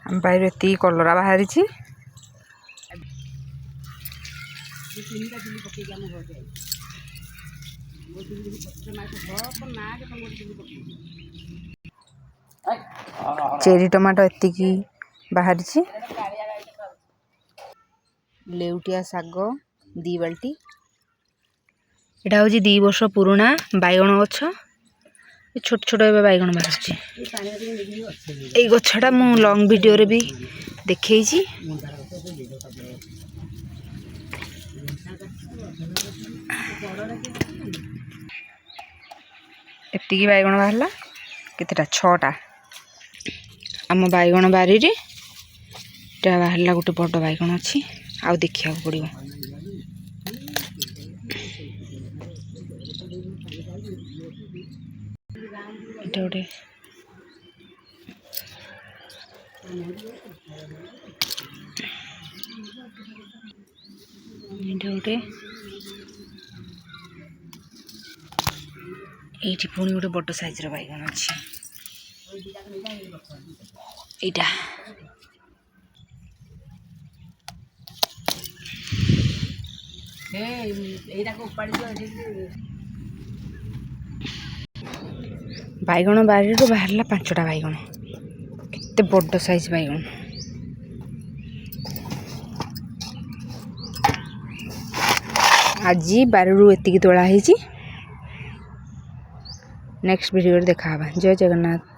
आम बाहर एति कलरा बाहरी चेरी टमाटो एति बाहरी लेउटिया शाग 2 बाल्टी एटा हूँ 2 वर्ष पुराणा बैगण गछ छोट छोट ए बैगण बाहर ये गछटा मु लॉन्ग वीडियो रे भी देखई एतिकी बैगण बाहरला केतेटा 6टा आम बैगण बारी रे बाहरला गोटे बड़ बैगण अच्छी आउ देखिया पड़ो गोटे गोटे ये पुणी गोटे बड़ साइज बैगण अच्छी एटा बैगण बारी बाहरला 5टा बैगण केते बड़ साइज बैगण आज बारू एतिकी तोला है। नेक्स्ट वीडियो देखा जय जगन्नाथ।